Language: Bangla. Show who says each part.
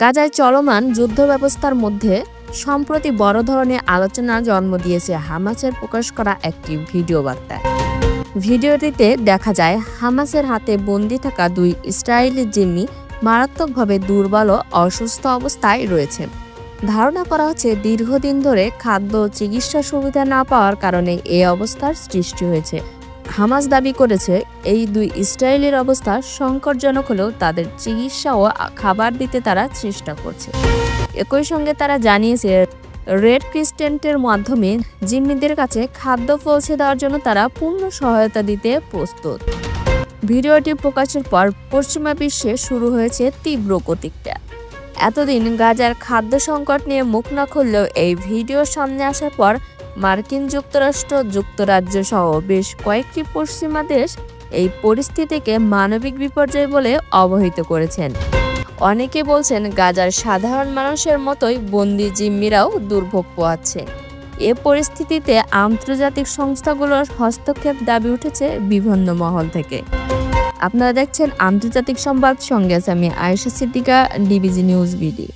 Speaker 1: গাজায় চলমান যুদ্ধ ব্যবস্থার মধ্যে সম্প্রতি বড় ধরনের আলোচনা জন্ম দিয়েছে হামাসের প্রকাশ করা একটি ভিডিও বার্তায়। ভিডিওটিতে দেখা যায় হামাসের হাতে বন্দী থাকা 2 ইসরায়েলি জিম্মি মারাত্মকভাবে দুর্বল ও অসুস্থ অবস্থায় রয়েছেন। ধারণা করা হচ্ছে দীর্ঘদিন ধরে খাদ্য ও চিকিৎসা সুবিধা না পাওয়ার কারণে এই অবস্থার সৃষ্টি হয়েছে। হামাস দাবি করেছে এই 2 ইসরায়েলির অবস্থা সংকটজনক হলেও তাদের চিকিৎসা ও খাবার দিতে তারা চেষ্টা করছে। একই সঙ্গে তারা জানিয়েছে রেড ক্রিসেন্টের মাধ্যমে জিম্মিদের কাছে খাদ্য পৌঁছে দেওয়ার জন্য তারা পূর্ণ সহায়তা দিতে প্রস্তুত। ভিডিওটি প্রকাশের পর পশ্চিমা বিশ্বে শুরু হয়েছে তীব্র প্রতিক্রিয়া। এতদিন গাজার খাদ্য সংকট নিয়ে মুখ না খুললেও এই ভিডিও সামনে আসার পর মার্কিন যুক্তরাষ্ট্র, যুক্তরাজ্য সহ বেশ কয়েকটি পশ্চিমা দেশ এই পরিস্থিতিকে মানবিক বিপর্যয় বলে অবহিত করেছেন। অনেকে বলছেন গাজার সাধারণ মানুষের মতোই বন্দি জিম্মিরাও দুর্ভোগ পোহাচ্ছে। এ পরিস্থিতিতে আন্তর্জাতিক সংস্থাগুলোর হস্তক্ষেপ দাবি উঠেছে বিভিন্ন মহল থেকে। আপনারা দেখছেন আন্তর্জাতিক সংবাদ, সঙ্গে আছে আমি আয়েশা সিদ্দিকা, ডিবিজি নিউজ বিডি।